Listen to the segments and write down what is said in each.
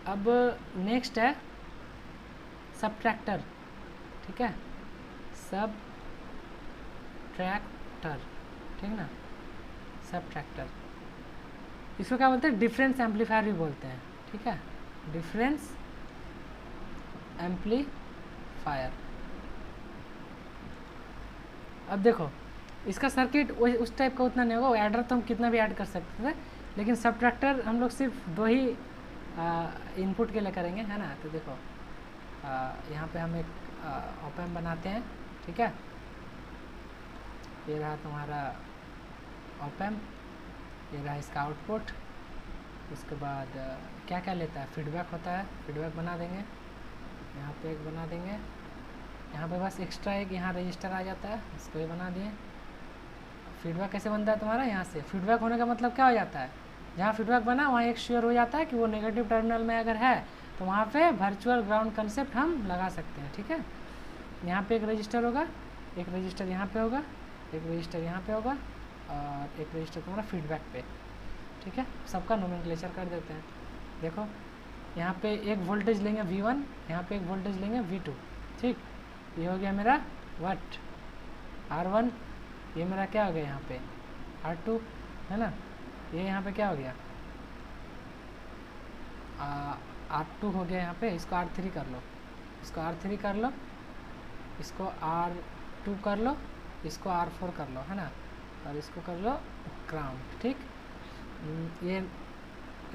अब नेक्स्ट है सबट्रैक्टर, ठीक है, सबट्रैक्टर, ठीक ना, सबट्रैक्टर। इसको क्या बोलते हैं, डिफरेंस एम्पलीफायर भी बोलते हैं, ठीक है, डिफरेंस एम्पलीफायर। अब देखो इसका सर्किट उस टाइप का उतना नहीं होगा, एडर तो हम कितना भी ऐड कर सकते थे, लेकिन सबट्रैक्टर हम लोग सिर्फ 2 ही इनपुट के लिए करेंगे, है ना। तो देखो यहाँ पे हम एक ऑप एम्प बनाते हैं, ठीक है, ये रहा तुम्हारा ऑप एम्प, ये रहा इसका आउटपुट। उसके बाद क्या क्या लेता है, फीडबैक होता है, फीडबैक बना देंगे, यहाँ पे एक बना देंगे, यहाँ पे बस एक्स्ट्रा एक यहाँ रजिस्टर आ जाता है, इसको ही बना दिए। फीडबैक कैसे बनता है तुम्हारा, यहाँ से फीडबैक होने का मतलब क्या हो जाता है, जहाँ फीडबैक बना वहाँ एक श्योर हो जाता है कि वो नेगेटिव टर्मिनल में अगर है तो वहाँ पे वर्चुअल ग्राउंड कंसेप्ट हम लगा सकते हैं, ठीक है। यहाँ पे एक रजिस्टर होगा, एक रजिस्टर यहाँ पे होगा, एक रजिस्टर यहाँ पे होगा, और एक रजिस्टर तुम्हारा फीडबैक पे, ठीक है। सबका नोमेनक्लेचर कर देते हैं। देखो यहाँ पे एक वोल्टेज लेंगे V1, यहाँ पे एक वोल्टेज लेंगे V2, ठीक। ये हो गया मेरा वट R1, ये मेरा क्या हो गया यहाँ पे R2, है ना। ये यहाँ पे क्या हो गया R2 हो गया यहाँ पे, इसको R3 कर लो, इसको R3 कर लो, इसको R2 कर लो, इसको R4 कर लो, है ना, और इसको कर लो ग्राउंड, ठीक। ये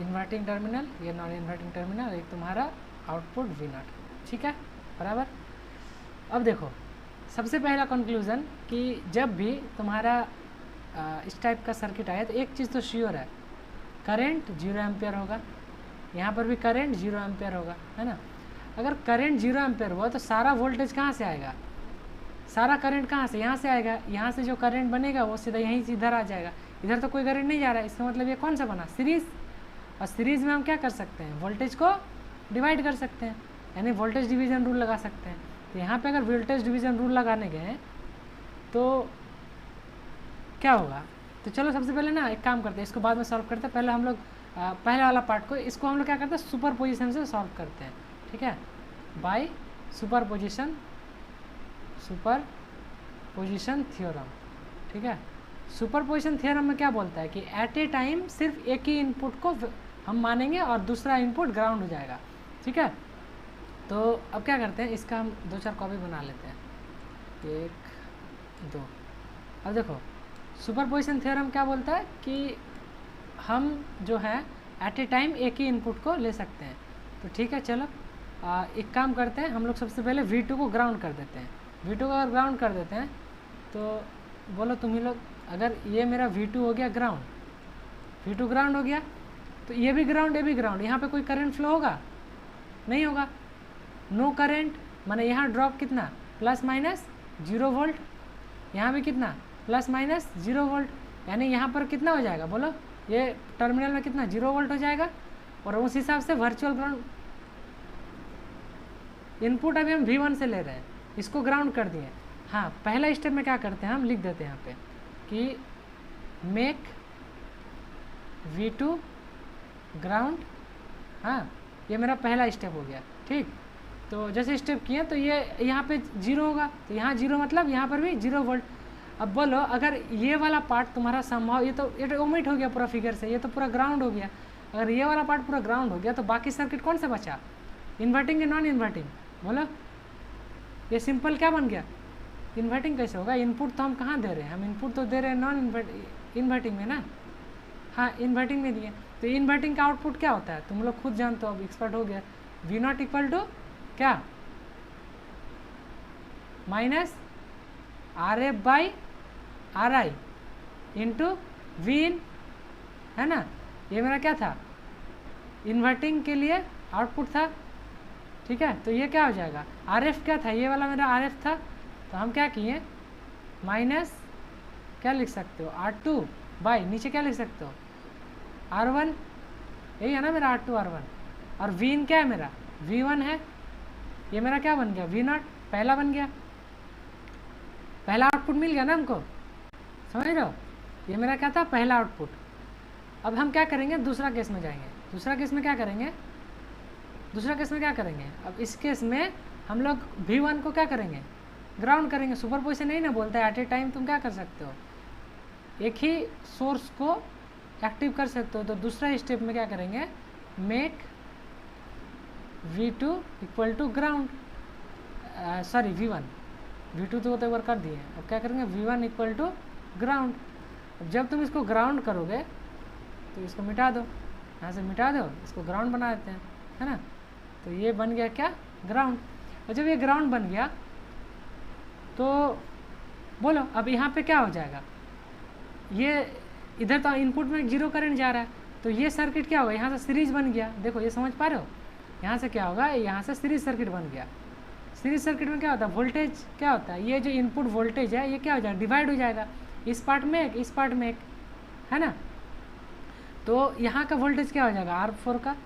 इन्वर्टिंग टर्मिनल, ये नॉन इन्वर्टिंग टर्मिनल, एक तुम्हारा आउटपुट V0, ठीक है, बराबर। अब देखो सबसे पहला कंक्लूज़न कि जब भी तुम्हारा इस टाइप का सर्किट आया तो एक चीज़ तो श्योर है, करंट 0 एम्पियर होगा, यहाँ पर भी करंट 0 एम्पियर होगा, है ना। अगर करंट 0 एम्पियर हुआ तो सारा वोल्टेज कहाँ से आएगा, सारा करंट कहाँ से, यहाँ से आएगा। यहाँ से जो करंट बनेगा वो सीधा यहीं से इधर आ जाएगा, इधर तो कोई करंट नहीं जा रहा है, इसका मतलब ये कौन सा बना, सीरीज़। और सीरीज़ में हम क्या कर सकते हैं, वोल्टेज को डिवाइड कर सकते हैं, यानी वोल्टेज डिवीज़न रूल लगा सकते हैं। तो यहाँ पे अगर वोल्टेज डिवीज़न रूल लगाने गए तो क्या होगा, तो चलो सबसे पहले ना एक काम करते हैं, इसको बाद में सॉल्व करते हैं। पहले हम लोग पहले वाला पार्ट को, इसको हम लोग क्या करते हैं, सुपर पोजिशन से सॉल्व करते हैं, ठीक है, बाय सुपर पोजिशन थ्योरम, ठीक है। सुपर पोजिशन थ्योरम में क्या बोलता है कि एट ए टाइम सिर्फ एक ही इनपुट को हम मानेंगे और दूसरा इनपुट ग्राउंड हो जाएगा, ठीक है। तो अब क्या करते हैं, इसका हम 2-4 कॉपी बना लेते हैं, 1 2। अब देखो सुपर पोजिशन थ्योरम क्या बोलता है कि हम जो है एट ए टाइम एक ही इनपुट को ले सकते हैं। तो ठीक है, चलो एक काम करते हैं, हम लोग सबसे पहले V2 को ग्राउंड कर देते हैं। V2 को अगर ग्राउंड कर देते हैं तो बोलो तुम ही लोग, अगर ये मेरा V2 हो गया ग्राउंड, V2 ग्राउंड हो गया तो ये भी ग्राउंड, ये भी ग्राउंड, यहाँ पे कोई करंट फ्लो होगा, नहीं होगा, नो करंट, माने यहाँ ड्रॉप कितना ±0 वोल्ट, यहाँ भी कितना ±0 वोल्ट, यानी यहाँ पर कितना हो जाएगा बोलो, ये टर्मिनल में कितना 0 वोल्ट हो जाएगा। और उस हिसाब से वर्चुअल ग्राउंड, इनपुट अभी हम V1 से ले रहे हैं, इसको ग्राउंड कर दिए। हाँ, पहला स्टेप में क्या करते हैं, हम लिख देते हैं यहाँ पे कि मेक V2 ग्राउंड। हाँ, ये मेरा पहला स्टेप हो गया, ठीक। तो जैसे स्टेप किए तो ये यहाँ पे 0 होगा, तो यहाँ 0 मतलब यहाँ पर भी 0 वोल्ट। अब बोलो अगर ये वाला पार्ट तुम्हारा संभव, ये तो ओमिट हो गया पूरा फिगर से, ये तो पूरा ग्राउंड हो गया। अगर ये वाला पार्ट पूरा ग्राउंड हो गया तो बाकी सर्किट कौन सा बचा, इन्वर्टिंग या नॉन इन्वर्टिंग, बोलो। ये सिंपल क्या बन गया, इन्वर्टिंग कैसे होगा, इनपुट तो हम कहाँ दे रहे हैं, हम इनपुट तो दे रहे हैं नॉन इन्वर्टिंग में ना। हाँ, इन्वर्टिंग में दिए, तो इन्वर्टिंग का आउटपुट क्या होता है तुम लोग खुद जानते हो, अब एक्सपर्ट हो गया। V0 इक्वल टू क्या, -RF/RI इंटू Vin, है ना। ये मेरा क्या था, इन्वर्टिंग के लिए आउटपुट था, ठीक है। तो ये क्या हो जाएगा, RF क्या था, ये वाला मेरा RF था, तो हम क्या किए माइनस क्या लिख सकते हो R2 बाई नीचे क्या लिख सकते हो R1, यही है ना मेरा R2 R1। और Vin क्या है मेरा, V1 है, ये मेरा क्या बन गया V0, पहला बन गया, पहला आउटपुट मिल गया ना हमको, समझ रहे हो। ये मेरा क्या था, पहला आउटपुट। अब हम क्या करेंगे, दूसरा केस में जाएंगे। दूसरा केस में क्या करेंगे, दूसरा केस में क्या करेंगे, अब इस केस में हम लोग V1 को क्या करेंगे, ग्राउंड करेंगे। सुपरपोजिशन नहीं ना बोलता है, एट ए टाइम तुम क्या कर सकते हो, एक ही सोर्स को एक्टिव कर सकते हो। तो दूसरा स्टेप में क्या करेंगे, make V2 equal to ground, sorry V1 तो एक बार कर दिए, अब क्या करेंगे V1 इक्वल टू ग्राउंड। अब जब तुम इसको ग्राउंड करोगे तो इसको मिटा दो, यहाँ से मिटा दो, इसको ग्राउंड बना देते हैं, है ना। तो ये बन गया क्या, ग्राउंड। और जब ये ग्राउंड बन गया तो बोलो अब यहाँ पे क्या हो जाएगा, ये इधर तो इनपुट में 0 करंट जा रहा है, तो ये सर्किट क्या होगा, यहाँ से सीरीज बन गया। देखो ये समझ पा रहे हो, यहाँ से क्या होगा, यहाँ से सीरीज सर्किट बन गया। सीरीज सर्किट में क्या होता है, वोल्टेज क्या होता है, ये जो इनपुट वोल्टेज है ये क्या हो जाएगा, डिवाइड हो जाएगा, इस पार्ट में एक, इस पार्ट में एक, है ना। तो यहाँ का वोल्टेज क्या हो जाएगा, R4 का।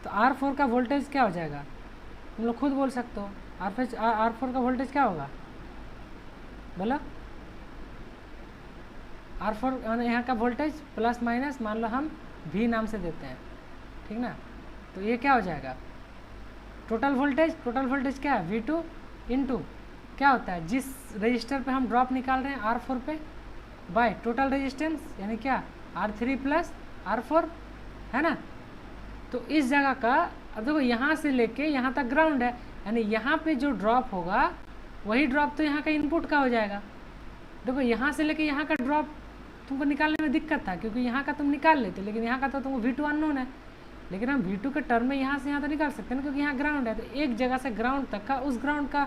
तो R4 का वोल्टेज क्या हो जाएगा, तुम लोग खुद बोल सकते हो, R4 का वोल्टेज क्या होगा, बोलो। R4 यहाँ का वोल्टेज प्लस माइनस मान लो हम V नाम से देते हैं, ठीक ना। तो ये क्या हो जाएगा, टोटल वोल्टेज क्या है, V2 इंटू क्या होता है, जिस रजिस्टर पे हम ड्रॉप निकाल रहे हैं R4 पे, बाय टोटल रेजिस्टेंस यानी क्या, R3 प्लस R4, है ना। तो इस जगह का अब देखो यहाँ से लेके यहाँ तक ग्राउंड है, यानी यहाँ पे जो ड्रॉप होगा वही ड्रॉप तो यहाँ का इनपुट का हो जाएगा। देखो यहाँ से लेके यहाँ का ड्रॉप तुमको निकालने में दिक्कत था, क्योंकि यहाँ का तुम निकाल लेते, लेकिन यहाँ का तो तुमको V2 अननोन है, लेकिन हम V2 के टर्म में यहाँ से यहाँ तो निकाल सकते हैं ना, क्योंकि यहाँ ग्राउंड है। तो एक जगह से ग्राउंड तक का उस ग्राउंड का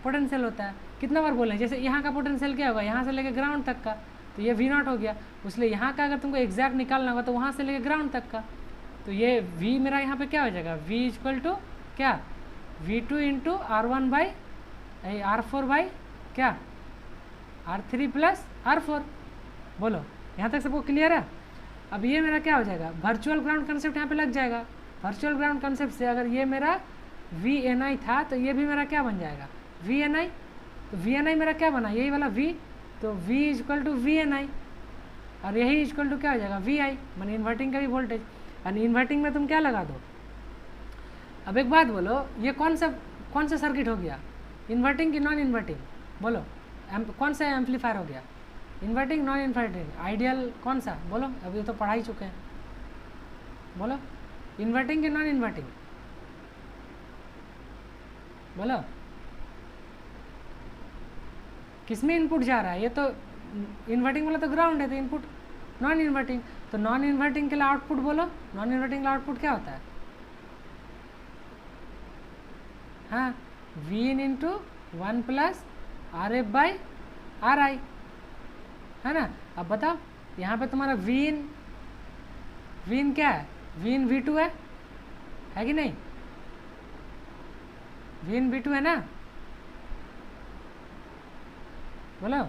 पोटेंशियल होता है। कितना बार बोले, जैसे यहाँ का पोटेंशियल क्या होगा, यहाँ से लेकर ग्राउंड तक का, तो ये V0 हो गया। इसलिए यहाँ का अगर तुमको एग्जैक्ट निकालना होगा तो वहाँ से लेकर ग्राउंड तक का, तो ये V मेरा यहाँ पे क्या हो जाएगा, V इक्वल टू क्या, V2 into R1 by R4 by क्या, R3 प्लस R4। बोलो यहाँ तक सबको क्लियर है। अब ये मेरा क्या हो जाएगा, वर्चुअल ग्राउंड कंसेप्ट यहाँ पे लग जाएगा। वर्चुअल ग्राउंड कंसेप्ट से अगर ये मेरा VNI था तो ये भी मेरा क्या बन जाएगा, VNI। तो VNI मेरा क्या बना, यही वाला V, तो V इक्वल टू VNI, और यही इक्वल टू क्या हो जाएगा, VI, माने इन्वर्टिंग का भी वोल्टेज। और इन्वर्टिंग में तुम क्या लगा दो। अब एक बात बोलो, ये कौन सा सर्किट हो गया, इन्वर्टिंग की नॉन इन्वर्टिंग, बोलो कौन सा एम्पलीफायर हो गया, इन्वर्टिंग नॉन इन्वर्टिंग, आइडियल कौन सा, बोलो। अभी तो पढ़ा ही चुके हैं, बोलो इन्वर्टिंग की नॉन इन्वर्टिंग, बोलो किसमें इनपुट जा रहा है, ये तो इन्वर्टिंग वाला तो ग्राउंड है, तो इनपुट नॉन इन्वर्टिंग। तो नॉन इन्वर्टिंग के लिए आउटपुट बोलो, नॉन इन्वर्टिंग का आउटपुट क्या होता है, हाँ V into 1 plus RF by RI, है ना। अब बताओ यहाँ पे तुम्हारा V in क्या है, V in V2 है कि नहीं, V in V2 है ना, बोलो।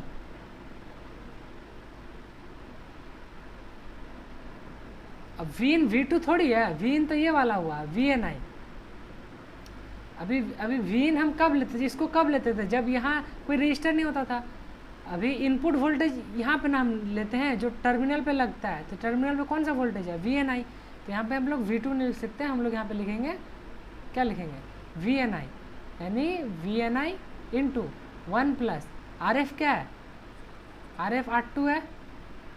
अब V in V2 थोड़ी है, V in तो ये वाला हुआ VNI। अभी V in हम कब लेते थे, इसको कब लेते थे, जब यहाँ कोई रजिस्टर नहीं होता था। अभी इनपुट वोल्टेज यहाँ पे ना हम लेते हैं जो टर्मिनल पे लगता है, तो टर्मिनल पे कौन सा वोल्टेज है, VNI। तो यहाँ पे हम लोग V2 नहीं लिख सकते, हम लोग यहाँ पे लिखेंगे क्या, लिखेंगे VNI, यानी VNI इंटू 1 प्लस RF क्या है, RF R2 है,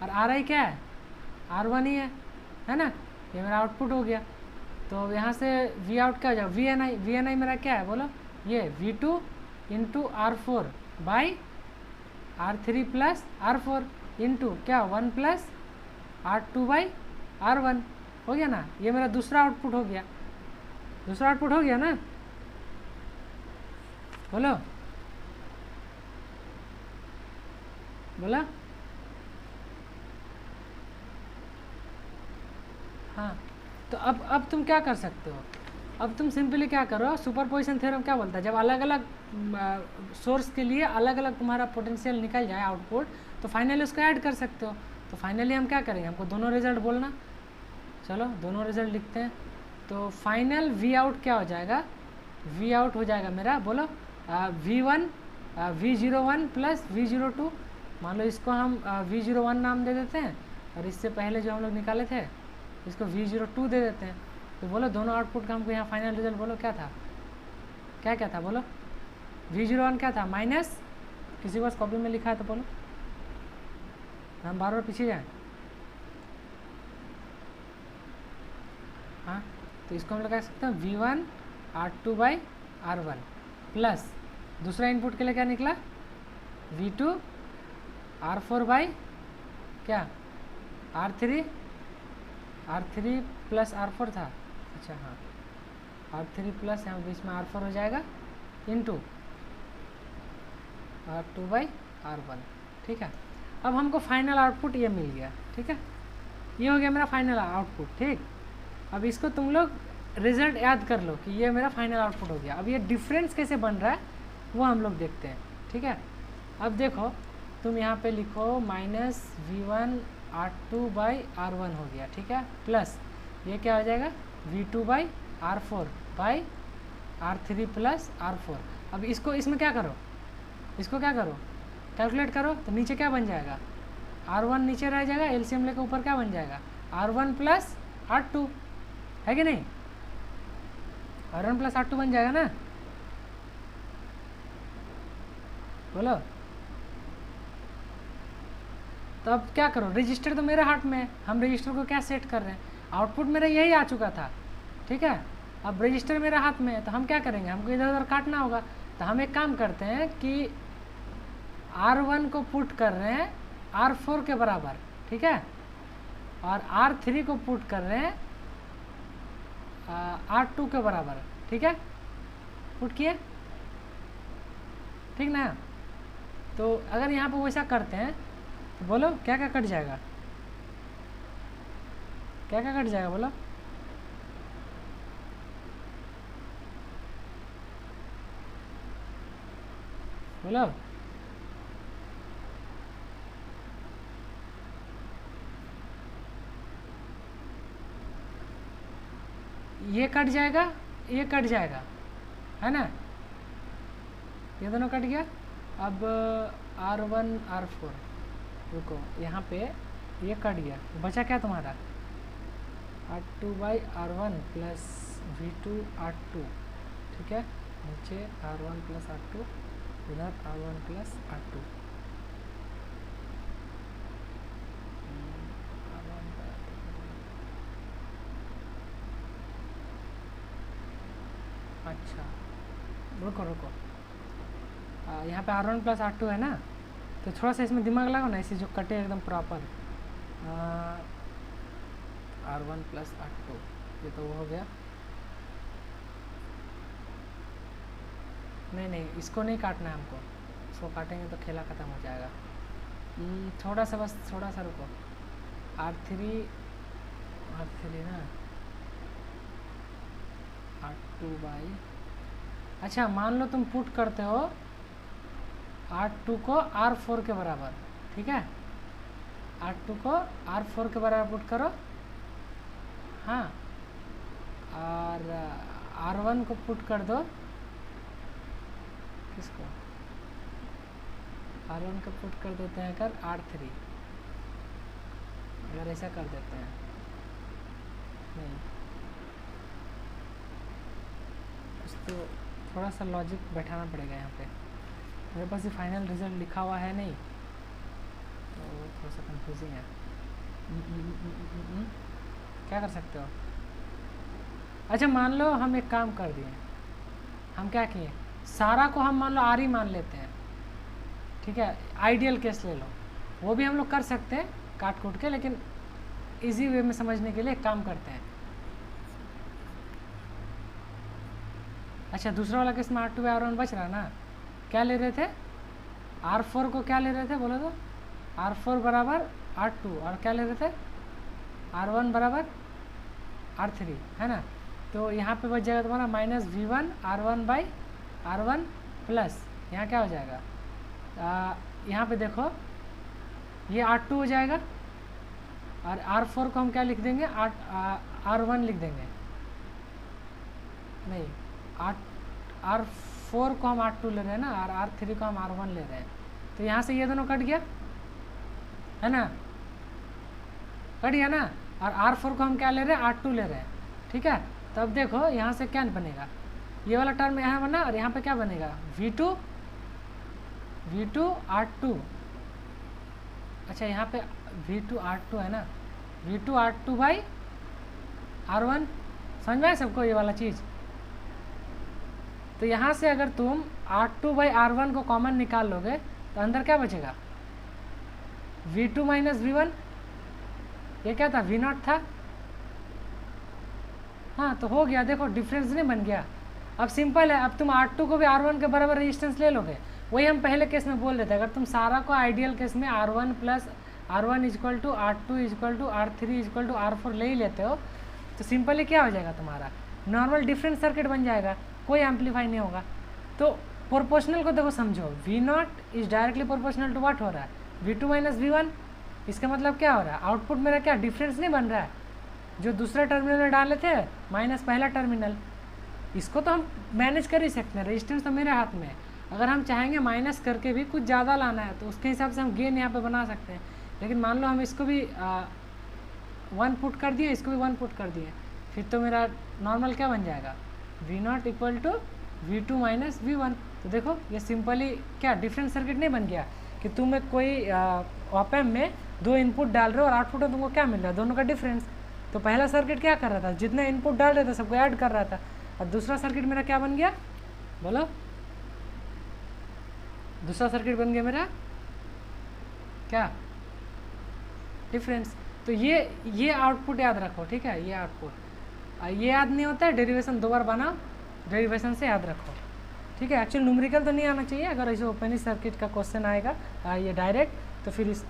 और RI क्या है, R1 ही है ना। ये मेरा आउटपुट हो गया। तो यहाँ से V आउट क्या हो जाएगा, VNI मेरा क्या है, बोलो ये V2 into R4 by R3 plus R4 into क्या 1 प्लस R2 बाई R1, हो गया ना। ये मेरा दूसरा आउटपुट हो गया, दूसरा आउटपुट हो गया ना, बोलो बोला। हाँ तो अब तुम क्या कर सकते हो, अब तुम सिंपली क्या करो, सुपरपोजिशन थ्योरम क्या बोलता है, जब अलग अलग सोर्स के लिए अलग अलग तुम्हारा पोटेंशियल निकल जाए आउटपुट, तो फाइनली उसको ऐड कर सकते हो। तो फाइनली हम क्या करेंगे, हमको दोनों रिजल्ट बोलना, चलो दोनों रिजल्ट लिखते हैं। तो फाइनल V आउट क्या हो जाएगा, V आउट हो जाएगा मेरा, बोलो V1 V01 प्लस V02, मान लो इसको हम V01 नाम दे देते हैं, और इससे पहले जो हम लोग निकाले थे इसको V02 दे देते हैं। तो बोलो दोनों आउटपुट का हमको यहाँ फाइनल रिजल्ट बोलो क्या था, क्या क्या था बोलो। V01 क्या था माइनस, किसी को कॉपी में लिखा है तो बोलो, हम बार बार पीछे जाएँ। हाँ तो इसको हम लगा सकते हैं V1 R2/R1 प्लस दूसरा इनपुट के लिए क्या निकला V2 R4 क्या R3 प्लस R4 था। अच्छा हाँ R3 प्लस यहाँ बीच में R4 हो जाएगा इंटू R2/R1। ठीक है, अब हमको फाइनल आउटपुट ये मिल गया। ठीक है, ये हो गया मेरा फाइनल आउटपुट। ठीक, अब इसको तुम लोग रिजल्ट याद कर लो कि ये मेरा फाइनल आउटपुट हो गया। अब ये डिफरेंस कैसे बन रहा है वो हम लोग देखते हैं। ठीक है, अब देखो तुम यहाँ पे लिखो माइनस V1 R2/R1 हो गया। ठीक है, प्लस ये क्या हो जाएगा V2/R4/R3 प्लस R4। अब इसको इसमें क्या करो, इसको क्या करो कैलकुलेट करो तो नीचे क्या बन जाएगा R1 नीचे रह जाएगा, एलसीएम लेकर ऊपर क्या बन जाएगा R1 प्लस R2 है कि नहीं, R1 प्लस R2 बन जाएगा ना, बोलो। तो अब क्या करो, रजिस्टर तो मेरे हाथ में है, हम रजिस्टर को क्या सेट कर रहे हैं, आउटपुट मेरा यही आ चुका था। ठीक है, अब रजिस्टर मेरे हाथ में है तो हम क्या करेंगे, हमको इधर उधर काटना होगा। तो हम एक काम करते हैं कि R1 को पुट कर रहे हैं R4 के बराबर। ठीक है, और R3 को पुट कर रहे हैं R2 के बराबर। ठीक है, पुट किए, ठीक ना। तो अगर यहाँ पे वैसा करते हैं तो बोलो क्या क्या कट जाएगा, क्या क्या कट जाएगा बोलो। बोलो ये कट जाएगा, ये कट जाएगा, है ना, ये दोनों कट गया। अब R1 R4 रुको, यहाँ पे ये कट गया, बचा क्या तुम्हारा R2/R1 प्लस V2 R2। ठीक है, नीचे R1 प्लस R2, इधर R1 प्लस R2। अच्छा रुको रुको, यहाँ पे R1 प्लस R2 है ना, तो थोड़ा सा इसमें दिमाग लगाओ ना, इसे जो कटे एकदम प्रॉपर। R1 प्लस R2 ये तो वो हो गया। नहीं नहीं, इसको नहीं काटना है हमको, इसको काटेंगे तो खेला ख़त्म हो जाएगा। थोड़ा सा बस, थोड़ा सा रुको। R3 ना R2 बाई, अच्छा मान लो तुम पुट करते हो R2 को R4 के बराबर। ठीक है, R2 को R4 के बराबर पुट करो। हाँ, और R1 को पुट कर दो, किसको R1 को पुट कर देते हैं कर R3, अगर ऐसा कर देते हैं, नहीं कुछ तो थोड़ा सा लॉजिक बैठाना पड़ेगा यहाँ पे, मेरे पास ये फाइनल रिजल्ट लिखा हुआ है नहीं, तो थोड़ा सा कंफ्यूजिंग है। क्या कर सकते हो, अच्छा मान लो हम एक काम कर दिए, हम क्या किए, सारा को हम मान लो R ही मान लेते हैं। ठीक है, आइडियल केस ले लो, वो भी हम लोग कर सकते हैं काट कूट के, लेकिन इजी वे में समझने के लिए एक काम करते हैं। अच्छा दूसरा वाला केस में R2/R1 बच रहा ना, क्या ले रहे थे R4 को, क्या ले रहे थे बोलो तो, R4 बराबर R2, और क्या ले रहे थे R1 बराबर R3, है ना। तो यहाँ पे बच जाएगा तुम्हारा माइनस V1 R1/R1 प्लस यहाँ क्या हो जाएगा, यहाँ पे देखो ये R2 हो जाएगा, और R4 को हम क्या लिख देंगे R1 लिख देंगे, नहीं R4 को हम R2 ले रहे हैं ना, और R3 को हम R1 ले रहे हैं, तो यहाँ से ये दोनों कट गया, है ना, कट गया ना। और R4 को हम क्या ले रहे हैं R2 ले रहे हैं, ठीक है। तो अब देखो यहाँ से क्या बनेगा, ये वाला टर्म यहाँ बना और यहाँ पे क्या बनेगा V2 R2। अच्छा यहाँ पे V2 R2 है ना, V2 R2 बाई R1, समझ में आया सबको ये वाला चीज़। तो यहाँ से अगर तुम R2 बाई R1 को कॉमन निकाल लोगे तो अंदर क्या बचेगा V2 माइनस V1, ये क्या था V0 था। हाँ तो हो गया, देखो डिफरेंस नहीं बन गया। अब सिंपल है, अब तुम R2 को भी R1 के बराबर रेजिस्टेंस ले लोगे। वही हम पहले केस में बोल रहे थे, अगर तुम सारा को आइडियल केस में R1 plus R1 is equal to R2 is equal to R3 is equal to R4 ले ही लेते हो तो सिंपली क्या हो जाएगा, तुम्हारा नॉर्मल डिफरेंस सर्किट बन जाएगा, कोई एम्पलीफाई नहीं होगा। तो प्रोपोर्शनल को देखो समझो, V0 is directly proportional to what हो रहा है V2 माइनस V1। इसका मतलब क्या हो रहा है, आउटपुट मेरा क्या डिफरेंस नहीं बन रहा है, जो दूसरे टर्मिनल में डाले थे माइनस पहला टर्मिनल, इसको तो हम मैनेज कर ही सकते हैं, रेजिस्टेंस तो मेरे हाथ में है। अगर हम चाहेंगे माइनस करके भी कुछ ज़्यादा लाना है तो उसके हिसाब से हम गेन यहाँ पे बना सकते हैं। लेकिन मान लो हम इसको भी 1 पुट कर दिए, इसको भी 1 पुट कर दिए, फिर तो मेरा नॉर्मल क्या बन जाएगा V0 equal to V2 minus V1। तो देखो ये सिंपली क्या डिफरेंस सर्किट नहीं बन गया कि तुम एक कोई ऑप एम्प में 2 इनपुट डाल रहे हो और आउटपुट में तुमको क्या मिल रहा है, दोनों का डिफरेंस। तो पहला सर्किट क्या कर रहा था, जितने इनपुट डाल रहे थे सबको ऐड कर रहा था, और दूसरा सर्किट मेरा क्या बन गया, बोलो दूसरा सर्किट बन गया मेरा क्या, डिफरेंस। तो ये आउटपुट याद रखो, ठीक है, ये आउटपुट ये याद नहीं होता है, डेरिवेशन 2 बार बनाओ, डेरिवेशन से याद रखो, ठीक है। एक्चुअली न्यूमेरिकल तो नहीं आना चाहिए, अगर ऐसे ओपन सर्किट का क्वेश्चन आएगा ये डायरेक्ट तो फिर इस